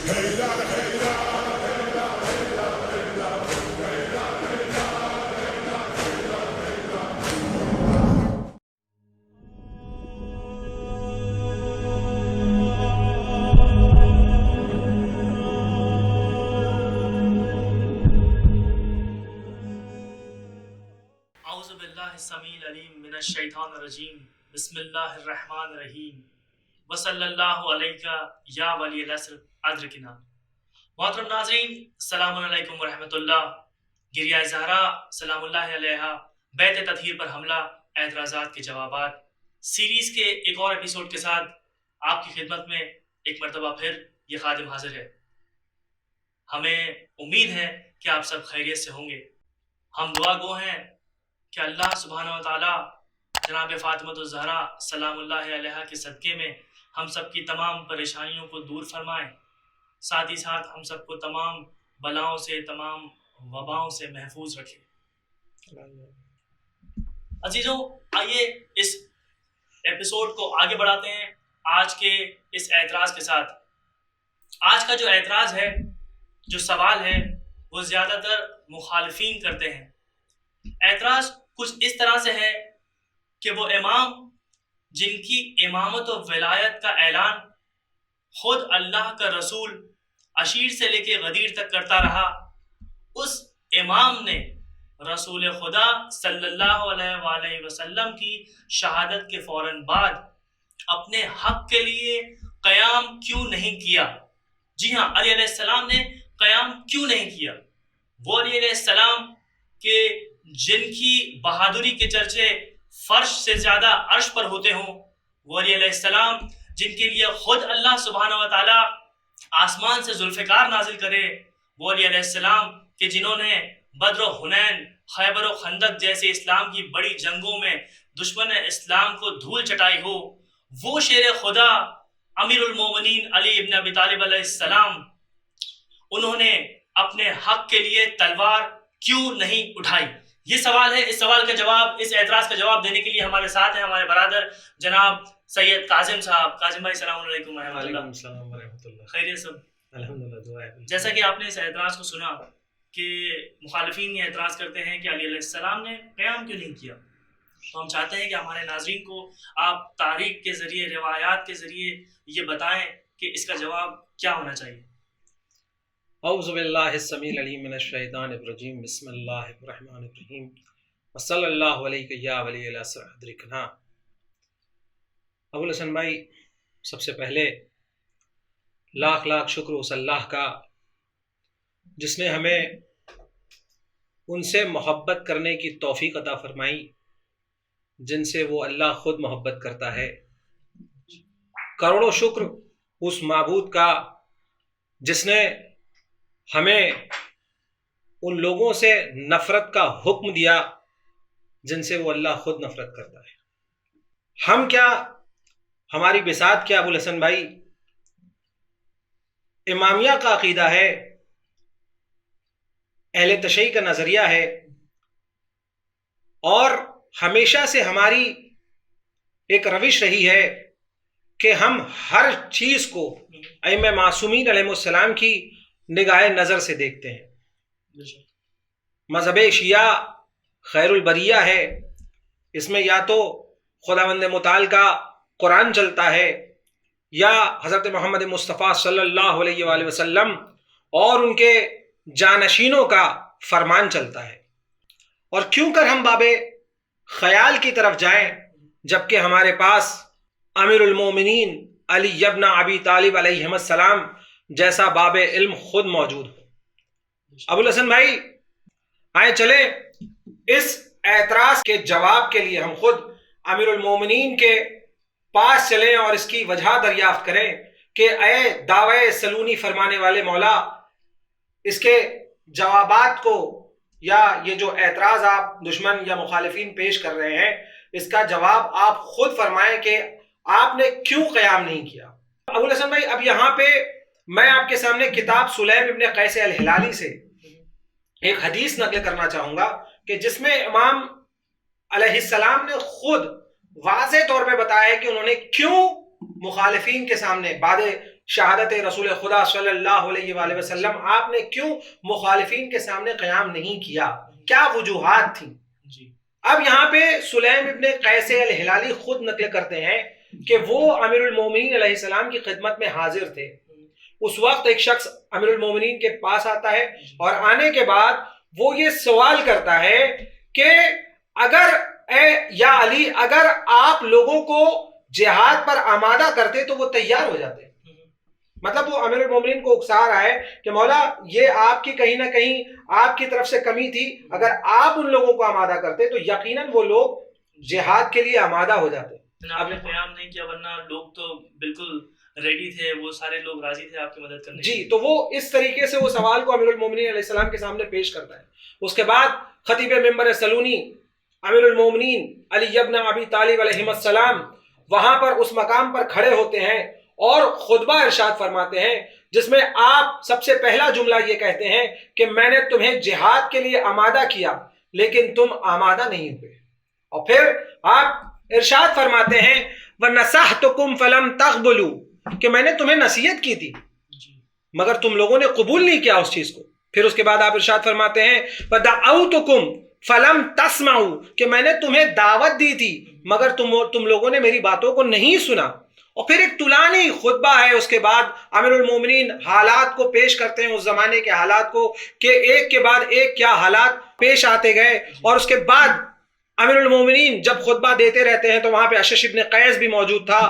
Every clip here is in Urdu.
اعوذ باللہ السمیع العلیم من الشیطان الرجیم بسم اللہ الرحمن الرحیم وصلی اللہ علیہ یا ولی العصر ادرکنا۔ محترم ناظرین، السلام علیکم ورحمۃ اللہ۔ گریہ زہرا سلام اللہ علیہا، بیت تطہیر پر حملہ، اعتراضات کے جوابات سیریز کے ایک اور ایپیسوڈ کے ساتھ آپ کی خدمت میں ایک مرتبہ پھر یہ خادم حاضر ہے۔ ہمیں امید ہے کہ آپ سب خیریت سے ہوں گے۔ ہم دعا گو ہیں کہ اللہ سبحانہ و تعالیٰ جناب فاطمۃ الزہرا سلام اللہ علیہا کے صدقے میں ہم سب کی تمام پریشانیوں کو دور فرمائیں، ساتھ ہی ساتھ ہم سب کو تمام بلاؤں سے، تمام وباؤں سے محفوظ رکھے۔ عزیزوں، آئیے اس ایپیسوڈ کو آگے بڑھاتے ہیں آج کے اس اعتراض کے ساتھ۔ آج کا جو اعتراض ہے، جو سوال ہے، وہ زیادہ تر مخالفین کرتے ہیں۔ اعتراض کچھ اس طرح سے ہے کہ وہ امام جن کی امامت و ولایت کا اعلان خود اللہ کا رسول عشیر سے لے کے غدیر تک کرتا رہا، اس امام نے رسول خدا صلی اللہ علیہ وآلہ وسلم کی شہادت کے فوراً بعد اپنے حق کے لیے قیام کیوں نہیں کیا؟ جی ہاں، علی علیہ السلام نے قیام کیوں نہیں کیا؟ وہ علی علیہ السلام کہ جن کی بہادری کے چرچے فرش سے زیادہ عرش پر ہوتے ہوں، وہ علی علیہ السلام جن کے لیے خود اللہ سبحانہ و تعالیٰ آسمان سے ذوالفقار نازل کرے، وہ علی علیہ السلام کہ جنہوں نے بدر و حنین، خیبر و خندق جیسے اسلام کی بڑی جنگوں میں دشمن اسلام کو دھول چٹائی ہو، وہ شیر خدا امیر المومنین علی ابن ابی طالب علیہ السلام، انہوں نے اپنے حق کے لیے تلوار کیوں نہیں اٹھائی؟ یہ سوال ہے۔ اس سوال کا جواب، اس اعتراض کا جواب دینے کے لیے ہمارے ساتھ ہیں ہمارے برادر جناب سید کاظم صاحب۔ کاظم بھائی السلام علیکم ورحمۃ اللہ۔ وعلیکم السلام ورحمۃ اللہ۔ خیریت سب؟ الحمدللہ، دعا ہے۔ جیسا کہ آپ نے اس اعتراض کو سنا کہ مخالفین یہ اعتراض کرتے ہیں کہ علی علیہ السلام نے قیام کیوں نہیں کیا، تو ہم چاہتے ہیں کہ ہمارے ناظرین کو آپ تاریخ کے ذریعے، روایات کے ذریعے یہ بتائیں کہ اس کا جواب کیا ہونا چاہیے۔ اعوذ باللہ السمیع العلیم من الشیطان الرجیم، بسم اللہ الرحمن الرحیم، وصلی اللہ علیہ یا ولی العصر ادرکنا۔ ابو الحسن بھائی، سب سے پہلے لاکھ لاکھ شکر اس اللہ کا جس نے ہمیں ان سے محبت کرنے کی توفیق عطا فرمائی جن سے وہ اللہ خود محبت کرتا ہے۔ کروڑوں شکر اس معبود کا جس نے ہمیں ان لوگوں سے نفرت کا حکم دیا جن سے وہ اللہ خود نفرت کرتا ہے۔ ہم کیا، ہماری بساط کیا ابو الحسن بھائی؟ امامیہ کا عقیدہ ہے، اہل تشیع کا نظریہ ہے، اور ہمیشہ سے ہماری ایک روش رہی ہے کہ ہم ہر چیز کو ائمہ معصومین علیہ السلام کی نگاہ نظر سے دیکھتے ہیں۔ مذہب شیعہ خیر البریہ ہے، اس میں یا تو خداوند متعال کا قرآن چلتا ہے یا حضرت محمد مصطفیٰ صلی اللہ علیہ وآلہ وسلم اور ان کے جانشینوں کا فرمان چلتا ہے۔ اور کیوں کر ہم باب خیال کی طرف جائیں جبکہ ہمارے پاس امیر المومنین علی ابن ابی طالب علیہ السلام جیسا باب علم خود موجود ہو۔ ابو الحسن بھائی، آئے چلے اس اعتراض کے جواب کے لیے ہم خود امیر المومنین کے پاس چلیں اور اس کی وجہ دریافت کریں کہ اے دعوی سلونی فرمانے والے مولا، اس کے جوابات کو یا یہ جو اعتراض آپ دشمن یا مخالفین پیش کر رہے ہیں، اس کا جواب آپ خود فرمائیں کہ آپ نے کیوں قیام نہیں کیا۔ ابو الحسن بھائی، اب یہاں پہ میں آپ کے سامنے کتاب سلیم ابن قیس الہلالی سے ایک حدیث نقل کرنا چاہوں گا کہ جس میں امام علیہ السلام نے خود واضح طور پہ بتایا ہے کہ انہوں نے کیوں مخالفین کے سامنے بعد شہادت رسول خدا صلی اللہ علیہ وآلہ وسلم آپ نے کیوں مخالفین کے سامنے قیام نہیں کیا؟ کیا وجوہات تھیں؟ جی اب یہاں پہ سلیم ابن قیس الہلالی خود نقل کرتے ہیں کہ وہ امیر المومنین علیہ السلام کی خدمت میں حاضر تھے. اس وقت ایک شخص امیر المومنین کے پاس آتا ہے اور آنے کے بعد وہ یہ سوال کرتا ہے کہ اگر یا علی اگر آپ لوگوں کو جہاد پر آمادہ کرتے تو وہ تیار ہو جاتے. مطلب وہ امیر المومنین کو اکسا رہا ہے کہ مولا یہ آپ کی کہیں نہ کہیں آپ کی طرف سے کمی تھی، اگر آپ ان لوگوں کو آمادہ کرتے تو یقیناً وہ لوگ جہاد کے لیے آمادہ ہو جاتے. آپ نے قیام نہیں کیا ورنہ لوگ تو بالکل ریڈی تھے، وہ سارے لوگ راضی تھے آپ کی مدد کرنے. جی تو وہ اس طریقے سے وہ سوال کو امیر المومنین علیہ السلام کے سامنے پیش کرتا ہے. اس کے بعد خطیب ممبر سلونی امیر المومنین علی ابن ابی طالب علیہ السلام وہاں پر اس مقام پر کھڑے ہوتے ہیں اور خطبہ ارشاد فرماتے ہیں جس میں آپ سب سے پہلا جملہ یہ کہتے ہیں کہ میں نے تمہیں جہاد کے لیے آمادہ کیا لیکن تم آمادہ نہیں ہوئے. اور پھر آپ ارشاد فرماتے ہیں وَنَصَحْتُكُمْ فَلَمْ تَقْبُلُوا کہ میں نے تمہیں نصیحت کی تھی مگر تم لوگوں نے قبول نہیں کیا اس چیز کو. پھر اس کے بعد آپ ارشاد فرماتے ہیں وَدَعَوْتُكُمْ فَلَمْ تَسْمَعُوا کہ میں نے تمہیں دعوت دی تھی مگر تم لوگوں نے میری باتوں کو نہیں سنا. اور پھر ایک طولانی خطبہ ہے. اس کے بعد امیر المومنین حالات کو پیش کرتے ہیں، اس زمانے کے حالات کو کہ ایک کے بعد ایک کیا حالات پیش آتے گئے. اور اس کے بعد امیر المومنین جب خطبہ دیتے رہتے ہیں تو وہاں پہ اشش ابن قیس بھی موجود تھا.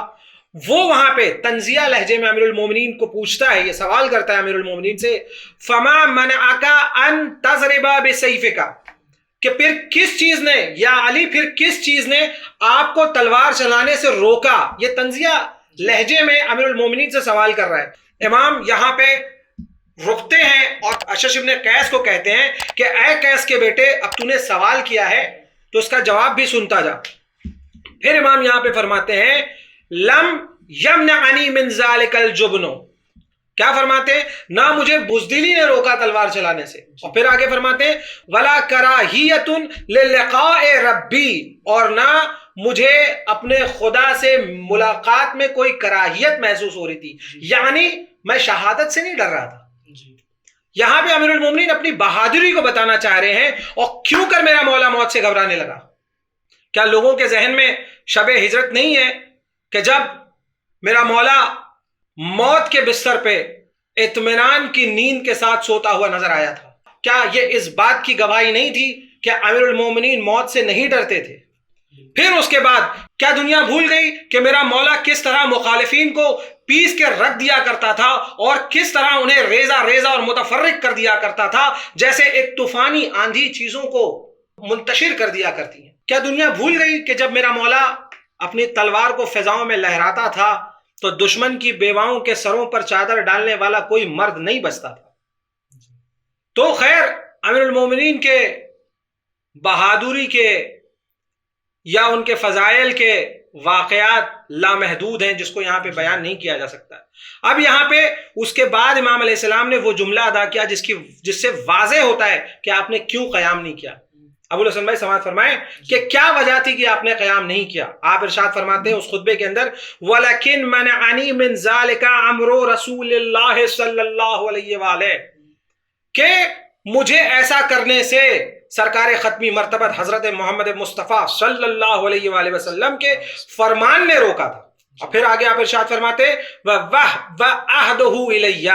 وہ وہاں پہ تنزیہ لہجے میں امیر المومنین کو پوچھتا ہے، یہ سوال کرتا ہے امیر المومنین سے فما منعک ان تضرب بسیفک کہ پھر کس چیز نے یا علی پھر کس چیز نے آپ کو تلوار چلانے سے روکا. یہ تنزیہ لہجے میں امیر المومنین سے سوال کر رہا ہے. امام یہاں پہ رکتے ہیں اور اشش ابن قیس کو کہتے ہیں کہ اے قیس کے بیٹے اب تو نے سوال کیا ہے تو اس کا جواب بھی سنتا جا. پھر امام یہاں پہ فرماتے ہیں لم یمنعنی من ذالک الجبن کیا فرماتے ہیں نہ مجھے بزدلی نے روکا تلوار چلانے سے. اور پھر آگے فرماتے ہیں ولا کراہیت للقاء ربی اور نہ مجھے اپنے خدا سے ملاقات میں کوئی کراہیت محسوس ہو رہی تھی، یعنی میں شہادت سے نہیں ڈر رہا تھا. یہاں پہ امیر المومنین اپنی بہادری کو بتانا چاہ رہے ہیں. اور کیوں کر میرا مولا موت سے گھبرانے لگا؟ کیا لوگوں کے ذہن میں شب ہجرت نہیں ہے کہ جب میرا مولا موت کے بستر پہ اطمینان کی نیند کے ساتھ سوتا ہوا نظر آیا تھا؟ کیا یہ اس بات کی گواہی نہیں تھی کہ امیر المومنین موت سے نہیں ڈرتے تھے؟ پھر اس کے بعد کیا دنیا بھول گئی کہ میرا مولا کس طرح مخالفین کو پیس کے رکھ دیا کرتا تھا اور کس طرح انہیں ریزہ ریزہ اور متفرق کر دیا کرتا تھا جیسے ایک طوفانی آندھی چیزوں کو منتشر کر دیا کرتی ہے؟ کیا دنیا بھول گئی کہ جب میرا مولا اپنی تلوار کو فضاؤں میں لہراتا تھا تو دشمن کی بیواؤں کے سروں پر چادر ڈالنے والا کوئی مرد نہیں بچتا تھا؟ تو خیر امیر المومنین کے بہادری کے یا ان کے فضائل کے واقعات لامحدود ہیں جس کو یہاں پہ بیان نہیں کیا جا سکتا. اب یہاں پہ اس کے بعد امام علیہ السلام نے وہ جملہ ادا کیا جس سے واضح ہوتا ہے کہ آپ نے کیوں قیام نہیں کیا. ابو الحسن بھائی سماعت فرمائیں کہ کیا وجہ تھی کہ آپ نے قیام نہیں کیا. آپ ارشاد فرماتے ہیں اس خطبے کے اندر وَلَكِنْ مَنَعَنِي مِنْ ذَلِكَ عَمْرُ رَسُولِ اللَّهِ صلی اللہ علیہ وآلہ کہ مجھے ایسا کرنے سے سرکار ختمی مرتبت حضرت محمد مصطفیٰ صلی اللہ علیہ وآلہ وسلم کے فرمان نے روکا تھا. اور پھر آگے آپ ارشاد فرماتے وَعَهْدُهُ إِلَيَّ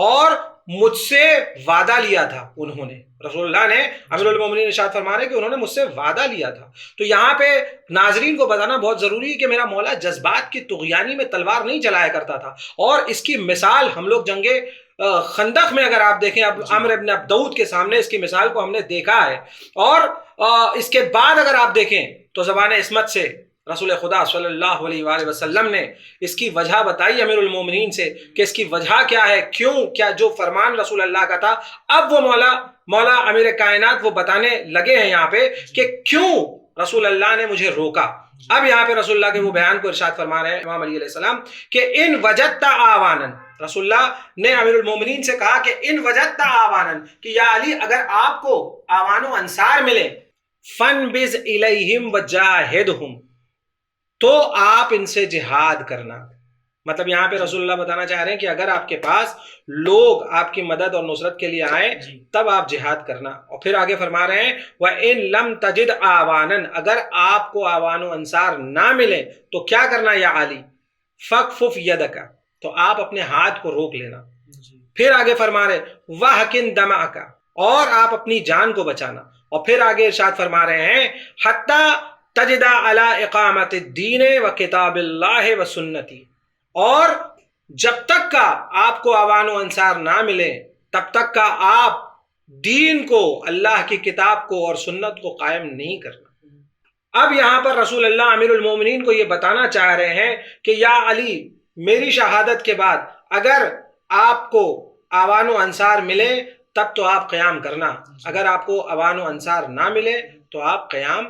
اور مجھ سے وعدہ لیا تھا انہوں نے. رسول اللہ نے امیر المومنین ارشاد فرما رہے کہ انہوں نے مجھ سے وعدہ لیا تھا. تو یہاں پہ ناظرین کو بتانا بہت ضروری ہے کہ میرا مولا جذبات کی طغیانی میں تلوار نہیں چلایا کرتا تھا. اور اس کی مثال ہم لوگ جنگ خندق میں اگر آپ دیکھیں اب عمر ابن عبدود کے سامنے اس کی مثال کو ہم نے دیکھا ہے. اور اس کے بعد اگر آپ دیکھیں تو زبان عصمت سے رسول خدا صلی اللہ علیہ وآلہ وسلم نے اس کی وجہ بتائی امیر المومنین سے کہ اس کی وجہ کیا ہے، کیوں کیا جو فرمان رسول اللہ کا تھا اب وہ مولا امیر کائنات وہ بتانے لگے ہیں یہاں پہ کہ کیوں رسول اللہ نے مجھے روکا. اب یہاں پہ رسول اللہ کے وہ بیان کو ارشاد فرما رہے ہیں امام علی علیہ السلام کہ ان وجدت آوانن. رسول اللہ نے امیر المومنین سے کہا کہ ان وجدت آوانن کہ یا علی اگر آپ کو آوان و انصار ملے فنبذ الیہم وجاہدہم تو آپ ان سے جہاد کرنا. مطلب یہاں پہ رسول اللہ بتانا چاہ رہے ہیں کہ اگر آپ کے پاس لوگ آپ کی مدد اور نصرت کے لیے آئیں تب آپ جہاد کرنا. اور پھر آگے فرما رہے ہیں وَإِن لَمْ تَجِدْ آوَانًا، اگر آپ کو آوان و انصار نہ ملے تو کیا کرنا یا علی؟ فَقْفُفْ يَدَكَ، تو آپ اپنے ہاتھ کو روک لینا. پھر آگے فرما رہے وَحْقِن دَمَعَكَ، اور آپ اپنی جان کو بچانا. اور پھر آگے ارشاد فرما رہے ہیں حَتَّى تَجِدَ عَلَىٰ إِقَامَةِ الدِّينِ وَكِتَابِ اللَّهِ وَسُنَّتِهِ، اور جب تک کا آپ کو آوان و انصار نہ ملے تب تک کا آپ دین کو، اللہ کی کتاب کو اور سنت کو قائم نہیں کرنا. اب یہاں پر رسول اللہ امیر المومنین کو یہ بتانا چاہ رہے ہیں کہ یا علی، میری شہادت کے بعد اگر آپ کو آوان و انصار ملے تب تو آپ قیام کرنا، اگر آپ کو آوان و انصار نہ ملے تو آپ قیام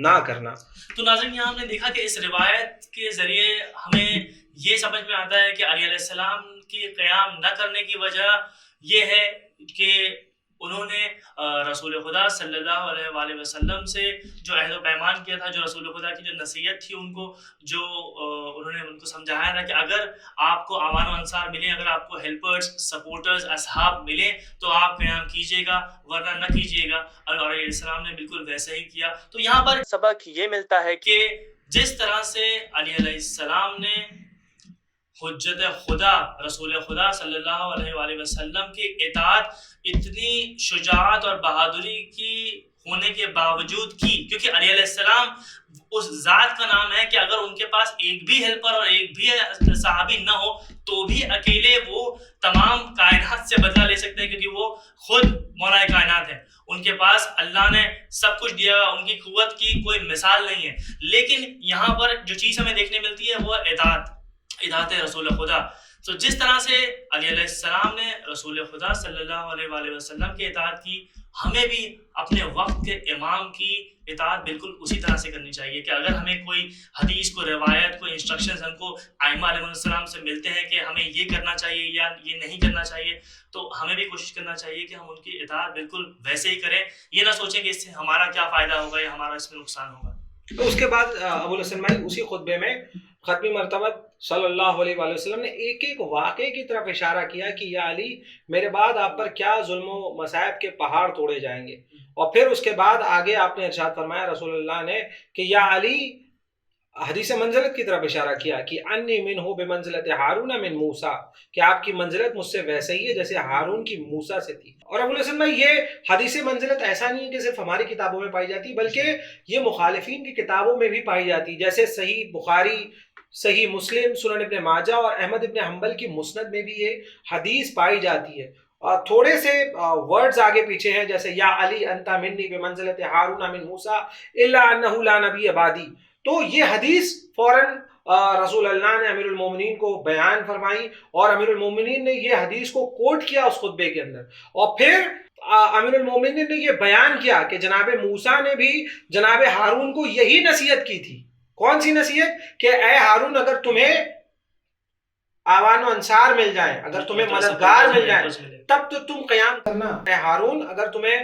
نہ کرنا. تو ناظرین، یہاں ہم نے دیکھا کہ اس روایت کے ذریعے ہمیں یہ سمجھ میں آتا ہے کہ علی علیہ السلام کی قیام نہ کرنے کی وجہ یہ ہے کہ انہوں نے رسول خدا صلی اللہ علیہ وآلہ وسلم سے جو عہد و پیمان کیا تھا، جو رسول خدا کی جو نصیحت تھی ان کو، جو انہوں نے ان کو سمجھایا تھا کہ اگر آپ کو آوان و انصار ملیں، اگر آپ کو ہیلپرز، سپورٹرز، اصحاب ملیں تو آپ قیام کیجیے گا، ورنہ نہ کیجیے گا. اور علیہ السلام نے بالکل ویسا ہی کیا. تو یہاں پر سبق یہ ملتا ہے کہ جس طرح سے علی علیہ السلام نے حجت خدا رسول خدا صلی اللہ علیہ وآلہ وسلم کی اطاعت اتنی شجاعت اور بہادری کی ہونے کے باوجود کی، کیونکہ علی علیہ السلام اس ذات کا نام ہے کہ اگر ان کے پاس ایک بھی ہیلپر اور ایک بھی صحابی نہ ہو تو بھی اکیلے وہ تمام کائنات سے بدلہ لے سکتے ہیں، کیونکہ وہ خود مولا کائنات ہے. ان کے پاس اللہ نے سب کچھ دیا، ان کی قوت کی کوئی مثال نہیں ہے. لیکن یہاں پر جو چیز ہمیں دیکھنے ملتی ہے وہ اطاعت رسول خدا. تو جس طرح سے علی علیہ السلام نے رسول خدا صلی اللہ علیہ وآلہ وسلم کی اطاعت کی، ہمیں بھی اپنے وقت کے امام کی اطاعت بالکل اسی طرح سے کرنی چاہیے کہ اگر ہمیں کوئی حدیث، کو روایت، کوئی انسٹرکشنز ہم کو ائمہ علیہ السلام سے ملتے ہیں کہ ہمیں یہ کرنا چاہیے یا یہ نہیں کرنا چاہیے، تو ہمیں بھی کوشش کرنا چاہیے کہ ہم ان کی اطاعت بالکل ویسے ہی کریں. یہ نہ سوچیں کہ اس سے ہمارا کیا فائدہ ہوگا یا ہمارا اس میں نقصان ہوگا. تو اس کے بعد ابو الحسن بھائی اسی خطبے میں ختمی مرتبہ صلی اللہ علیہ وآلہ وسلم نے ایک ایک واقعے کی طرف اشارہ کیا کہ یا علی، میرے بعد آپ پر کیا ظلم و مصائب کے پہاڑ توڑے جائیں گے. اور پھر اس کے بعد آگے آپ نے ارشاد فرمایا رسول اللہ نے کہ یا علی، حدیث منزلت کی طرف اشارہ کیا کہ انی منہ بمنزلت ہارون من موسیٰ، کہ آپ کی منزلت مجھ سے ویسے ہی ہے جیسے ہارون کی موسیٰ سے تھی. اور ابو الحسن بھائی، یہ حدیث منزلت ایسا نہیں ہے کہ صرف ہماری کتابوں میں پائی جاتی، بلکہ یہ مخالفین کی کتابوں میں بھی پائی جاتی، جیسے صحیح بخاری، صحیح مسلم، سنن ابن ماجہ اور احمد ابن حنبل کی مسند میں بھی یہ حدیث پائی جاتی ہے. اور تھوڑے سے ورڈز آگے پیچھے ہیں، جیسے یا علی انت منی بمنزلت ہارون من موسیٰ الا انہ لا نبی بعدی. تو یہ حدیث فوراً رسول اللہ نے امیر المومنین کو بیان فرمائی اور امیر المومنین نے یہ حدیث کو کوٹ کیا اس خطبے کے اندر. اور پھر امیر المومنین نے یہ بیان کیا کہ جناب موسیٰ نے بھی جناب ہارون کو یہی نصیحت کی تھی. کون سی نصیحت؟ کہ اے ہارون، اگر تمہیں آوان و انصار مل جائیں، اگر تمہیں مددگار مل جائیں تب تو تم قیام کرنا. اے ہارون، اگر تمہیں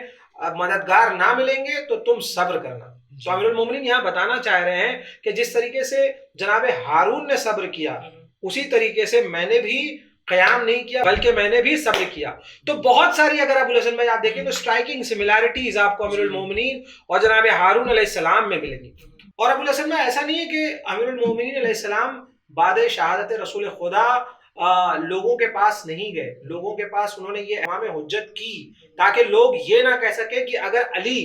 مددگار نہ ملیں گے تو تم صبر کرنا. تو امیر المومنین یہاں بتانا چاہ رہے ہیں کہ جس طریقے سے جناب ہارون نے صبر کیا، اسی طریقے سے میں نے بھی قیام نہیں کیا بلکہ میں نے بھی صبر کیا. تو بہت ساری، اگر ابو الحسن بھائی آپ دیکھیں تو اسٹرائکنگ سملیرٹیز آپ کو امیر المومنین اور جناب ہارون علیہ السلام میں ملیں گی. اور ابو الحسن بھائی ایسا نہیں ہے کہ امیر المومنین علیہ السلام بعد شہادت رسول خدا لوگوں کے پاس نہیں گئے. لوگوں کے پاس انہوں نے یہ امام حجت کی تاکہ لوگ یہ نہ کہہ سکے کہ اگر علی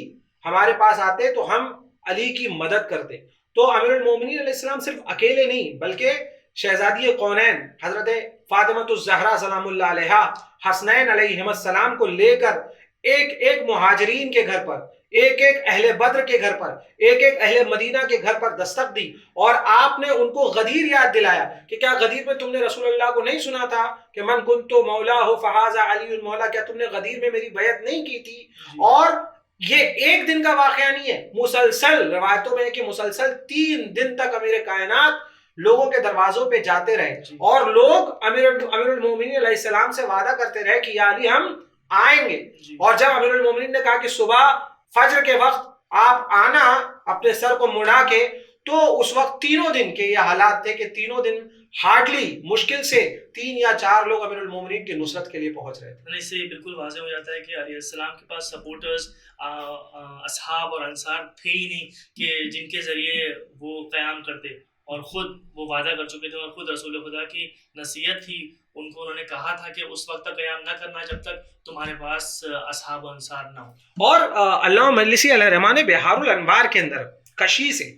ہمارے پاس آتے تو ہم علی کی مدد کرتے. تو امیر المومنین علیہ السلام صرف اکیلے نہیں بلکہ شہزادی کونین حضرت فاطمۃ الزہرا سلام اللہ علیہا، حسنین علیہم السلام کو لے کر ایک ایک مہاجرین کے گھر پر، ایک ایک اہل بدر کے گھر پر، ایک ایک اہل مدینہ کے گھر پر دستک دی. اور آپ نے ان کو غدیر یاد دلایا کہ کیا غدیر میں تم نے رسول اللہ کو نہیں سنا تھا کہ من کنت مولا ہو فہذا علی المولا؟ کیا تم نے غدیر میں میری بیعت نہیں کی تھی؟ اور یہ ایک دن کا واقعہ نہیں ہے، مسلسل روایتوں میں ہے کہ مسلسل 3 دن تک امیر کائنات لوگوں کے دروازوں پہ جاتے رہے اور لوگ امیر المومنین علیہ السلام سے وعدہ کرتے رہے کہ یا علی ہم آئیں گے. اور جب امیر المومنین نے کہا کہ صبح فجر کے وقت آپ آنا اپنے سر کو مڑا کے، تو اس وقت تینوں دن کے یہ حالات تھے کہ تینوں دن ہارڈلی مشکل سے 3 یا 4 لوگ امیر المومنین کی نصرت کے لیے پہنچ رہے تھے. اس سے بالکل واضح ہو جاتا ہے کہ علیہ السلام کے پاس سپورٹرز اصحاب اور انصار تھے ہی نہیں کہ جن کے ذریعے وہ قیام کرتے, اور خود وہ وعدہ کر چکے تھے اور خود رسول خدا کی نصیحت تھی ان کو, انہوں نے کہا تھا کہ اس وقت تک قیام نہ کرنا جب تک تمہارے پاس اصحاب و انصار نہ ہو. اور علامہ مجلسی علیہ الرحمہ نے بہار الانوار کے اندر کشی سے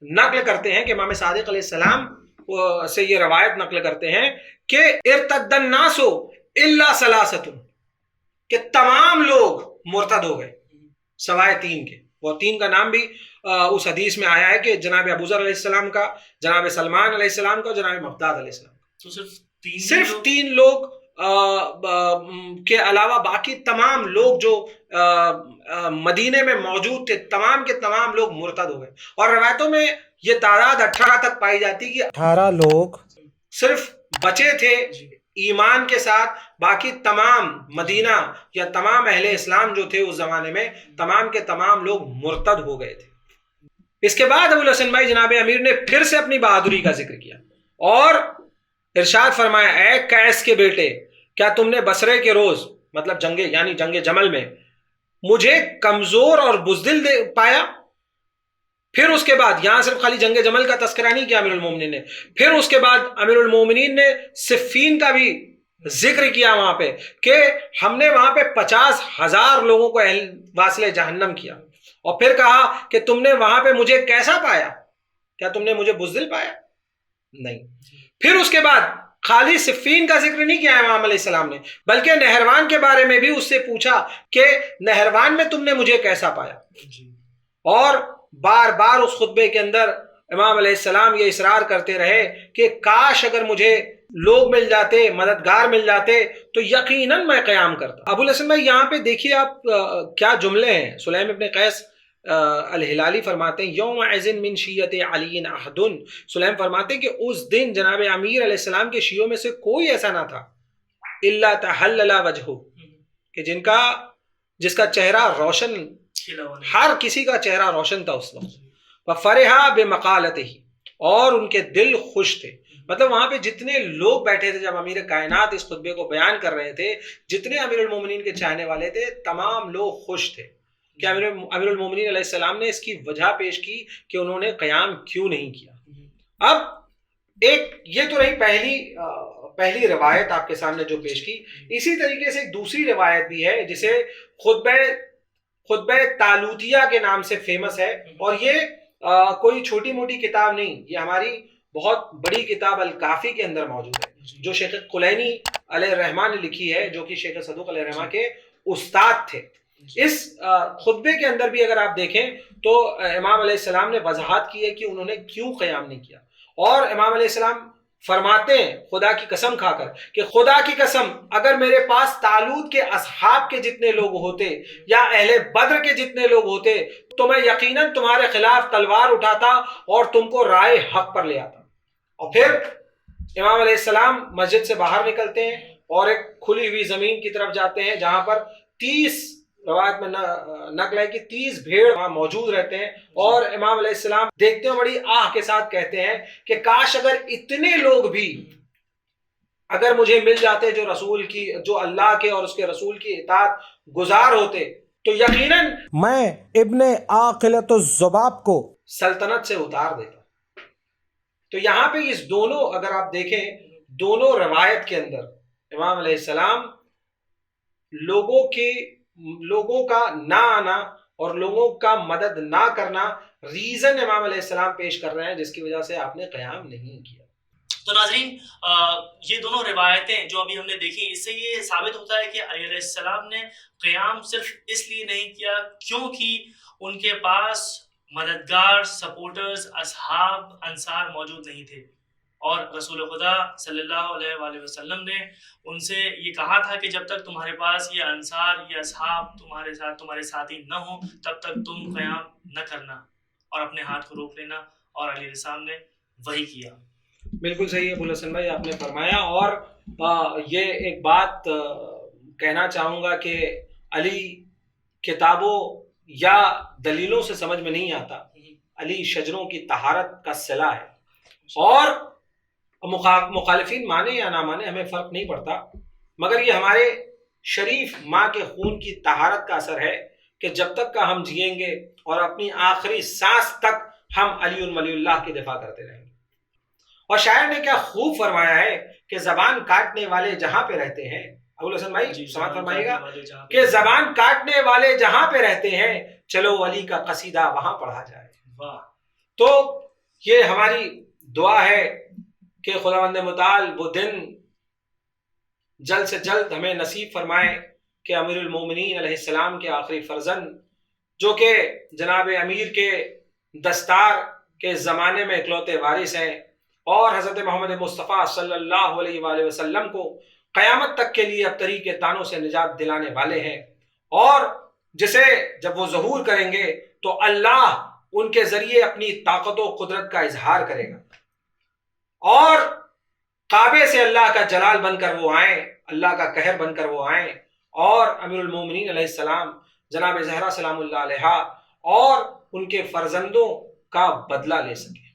نقل کرتے ہیں کہ امام صادق علیہ السلام سے یہ روایت نقل کرتے ہیں کہ ارتد الناس الا ثلاثۃ, کہ تمام لوگ مرتد ہو گئے سوائے 3 کے. وہ 3 کا نام بھی اس حدیث میں آیا ہے کہ جناب ابوذر علیہ السلام کا, جناب سلمان علیہ السلام کا, جناب مقداد علیہ السلام کا. تو صرف 3 لوگ کے علاوہ باقی تمام لوگ جو مدینے میں موجود تھے تمام کے تمام لوگ مرتد ہو گئے. اور روایتوں میں یہ تعداد 18 تک پائی جاتی کہ 18 لوگ صرف بچے تھے ایمان کے ساتھ, باقی تمام مدینہ یا تمام اہل اسلام جو تھے اس زمانے میں تمام کے تمام لوگ مرتد ہو گئے تھے. اس کے بعد ابو الحسن بھائی جناب امیر نے پھر سے اپنی بہادری کا ذکر کیا اور ارشاد فرمایا, اے قیس کے بیٹے, کیا تم نے بصرے کے روز مطلب جنگ جمل میں مجھے کمزور اور بزدل پایا؟ پھر اس کے بعد یہاں صرف خالی جنگ جمل کا تذکرہ نہیں کیا امیر المومنین نے, پھر اس کے بعد امیر المومنین نے صفین کا بھی ذکر کیا وہاں پہ کہ ہم نے وہاں پہ 50,000 لوگوں کو واصل جہنم کیا, اور پھر کہا کہ تم نے وہاں پہ مجھے کیسا پایا, کیا تم نے مجھے بزدل پایا؟ نہیں. پھر اس کے بعد خالی صفین کا ذکر نہیں کیا امام علیہ السلام نے, بلکہ نہروان کے بارے میں بھی اس سے پوچھا کہ نہروان میں تم نے مجھے کیسا پایا. اور بار بار اس خطبے کے اندر امام علیہ السلام یہ اصرار کرتے رہے کہ کاش اگر مجھے لوگ مل جاتے, مددگار مل جاتے تو یقیناً میں قیام کرتا. ابو الحسن بھائی یہاں پہ دیکھیے آپ کیا جملے ہیں. سلیم ابن قیس الہلالی فرماتے ہیں یوم عزن من شیعت علی احد, سلیم فرماتے ہیں کہ اس دن جناب امیر علیہ السلام کے شیعوں میں سے کوئی ایسا نہ تھا الا تحلل وجہہ, کہ جس کا چہرہ روشن, ہر کسی کا چہرہ روشن تھا اس وقت. وفرحا بمقالتہ, اور ان کے دل خوش تھے. مطلب وہاں پہ جتنے لوگ بیٹھے تھے جب امیر کائنات اس خطبے کو بیان کر رہے تھے, جتنے امیر المومنین کے چاہنے والے تھے, تمام لوگ خوش تھے کہ امیر المومنین علیہ السلام نے اس کی وجہ پیش کی کہ انہوں نے قیام کیوں نہیں کیا. اب ایک یہ تو رہی پہلی روایت آپ کے سامنے جو پیش کی. اسی طریقے سے ایک دوسری روایت بھی ہے جسے خطبہ طالوتیہ کے نام سے فیمس ہے, اور یہ کوئی چھوٹی موٹی کتاب نہیں, یہ ہماری بہت بڑی کتاب الکافی کے اندر موجود ہے جو شیخ کلینی علیہ الرحمہ نے لکھی ہے, جو کہ شیخ صدوق علیہ الرحمہ کے استاد تھے. اس خطبے کے اندر بھی اگر آپ دیکھیں تو امام علیہ السلام نے وضاحت کی ہے کہ انہوں نے کیوں قیام نہیں کیا, اور امام علیہ السلام فرماتے ہیں خدا کی قسم کھا کر کہ خدا کی قسم اگر میرے پاس طالوت کے اصحاب کے جتنے لوگ ہوتے یا اہل بدر کے جتنے لوگ ہوتے تو میں یقیناً تمہارے خلاف تلوار اٹھاتا اور تم کو رائے حق پر لے آتا. اور پھر امام علیہ السلام مسجد سے باہر نکلتے ہیں اور ایک کھلی ہوئی زمین کی طرف جاتے ہیں جہاں پر 30 روایت میں نقل ہے کہ 30 بھیڑ وہاں موجود رہتے ہیں, اور امام علیہ السلام دیکھتے ہیں بڑی آہ کے ساتھ کہتے ہیں کہ کاش اگر اتنے لوگ بھی اگر مجھے مل جاتے جو اللہ کے اور اس کے رسول کی اطاعت گزار ہوتے تو یقیناً میں ابن عاقلۃ الذباب کو سلطنت سے اتار دیتا. تو یہاں پہ اس دونوں اگر آپ دیکھیں دونوں روایت کے اندر امام علیہ السلام لوگوں کا نہ آنا اور لوگوں کا مدد نہ کرنا ریزن امام علیہ السلام پیش کر رہے ہیں جس کی وجہ سے آپ نے قیام نہیں کیا. تو ناظرین یہ دونوں روایتیں جو ابھی ہم نے دیکھی, اس سے یہ ثابت ہوتا ہے کہ علیہ السلام نے قیام صرف اس لیے نہیں کیا کیونکہ ان کے پاس مددگار, سپورٹرز, اصحاب, انصار موجود نہیں تھے, اور رسول خدا صلی اللہ علیہ وآلہ وسلم نے ان سے یہ کہا تھا کہ جب تک تمہارے پاس یہ انصار, یہ اصحاب تمہارے ساتھی نہ ہوں تب تک تم قیام نہ کرنا اور اپنے ہاتھ کو روک لینا, اور علیہ السلام نے وہی کیا. بالکل صحیح ہے ابو الحسن بھائی آپ نے فرمایا. اور یہ ایک بات کہنا چاہوں گا کہ علی کتابوں یا دلیلوں سے سمجھ میں نہیں آتا, علی شجروں کی طہارت کا صلہ ہے. اور مخالفین مانے یا نہ مانے ہمیں فرق نہیں پڑتا، مگر یہ ہمارے شریف ماں کے خون کی طہارت کا اثر ہے کہ جب تک کا ہم جئیں گے اور اپنی آخری سانس تک ہم علی ولی اللہ کی دفاع کرتے رہیں گے. اور شاعر نے کیا خوب فرمایا ہے کہ زبان کاٹنے والے جہاں پہ رہتے ہیں، ابوالحسن بھائی سماعت فرمائیے گا، کہ زبان کاٹنے والے جہاں پہ رہتے ہیں چلو علی کا قصیدہ وہاں پڑھا جائے. تو یہ ہماری دعا ہے کہ خداوند متعال وہ دن جلد سے جلد ہمیں نصیب فرمائے کہ امیر المومنین علیہ السلام کے آخری فرزند، جو کہ جناب امیر کے دستار کے زمانے میں اکلوتے وارث ہیں، اور حضرت محمد مصطفیٰ صلی اللہ علیہ وآلہ وسلم کو قیامت تک کے لیے ابتری کے تانوں سے نجات دلانے والے ہیں، اور جسے جب وہ ظہور کریں گے تو اللہ ان کے ذریعے اپنی طاقت و قدرت کا اظہار کرے گا، اور کعبے سے اللہ کا جلال بن کر وہ آئیں، اللہ کا قہر بن کر وہ آئیں، اور امیر المومنین علیہ السلام جناب زہرا سلام اللہ علیہا اور ان کے فرزندوں کا بدلہ لے سکیں.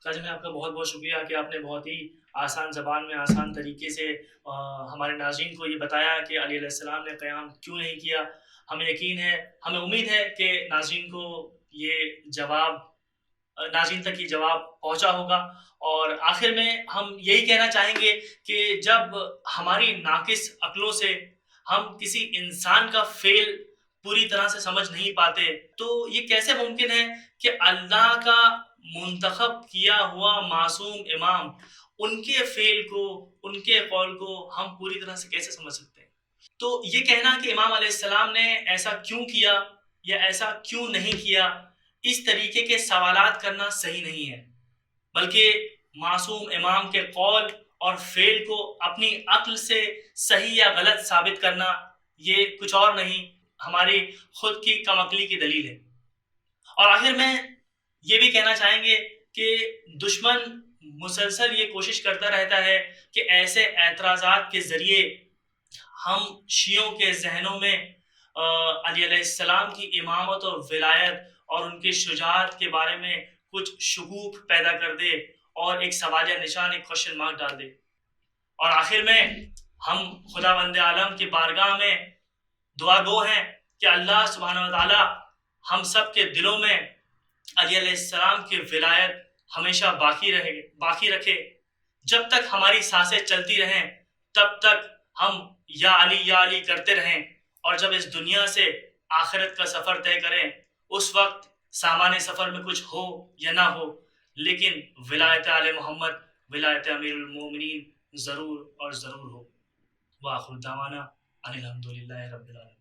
میں آپ کا بہت بہت شکریہ کہ آپ نے بہت ہی آسان زبان میں آسان طریقے سے ہمارے ناظرین کو یہ بتایا کہ علی علیہ السلام نے قیام کیوں نہیں کیا. ہمیں یقین ہے، ہمیں امید ہے کہ ناظرین کو یہ جواب، ناظرین تک یہ جواب پہنچا ہوگا. اور آخر میں ہم یہی کہنا چاہیں گے کہ جب ہماری ناقص عقلوں سے ہم کسی انسان کا فعل پوری طرح سے سمجھ نہیں پاتے تو یہ کیسے ممکن ہے کہ اللہ کا منتخب کیا ہوا معصوم امام، ان کے فعل کو، ان کے قول کو ہم پوری طرح سے کیسے سمجھ سکتے ہیں؟ تو یہ کہنا کہ امام علیہ السلام نے ایسا کیوں کیا یا ایسا کیوں نہیں کیا، اس طریقے کے سوالات کرنا صحیح نہیں ہے، بلکہ معصوم امام کے قول اور فعل کو اپنی عقل سے صحیح یا غلط ثابت کرنا یہ کچھ اور نہیں، ہماری خود کی کم عقلی کی دلیل ہے. اور آخر میں یہ بھی کہنا چاہیں گے کہ دشمن مسلسل یہ کوشش کرتا رہتا ہے کہ ایسے اعتراضات کے ذریعے ہم شیعوں کے ذہنوں میں علی علیہ السلام کی امامت اور ولایت اور ان کی شجاعت کے بارے میں کچھ شکوک پیدا کر دے اور ایک سوالیہ نشان، ایک کوشچن مارک ڈال دے. اور آخر میں ہم خداوند عالم کی بارگاہ میں دعا گو ہیں کہ اللہ سبحانہ وتعالی ہم سب کے دلوں میں علی علیہ السلام کی ولایت ہمیشہ باقی رکھے. جب تک ہماری سانسیں چلتی رہیں تب تک ہم یا علی کرتے رہیں، اور جب اس دنیا سے آخرت کا سفر طے کریں اس وقت سامان سفر میں کچھ ہو یا نہ ہو لیکن ولایت آل محمد، ولایت امیر المومنین ضرور اور ضرور ہو. وآخر دعوانا ان الحمدللہ رب العالمین.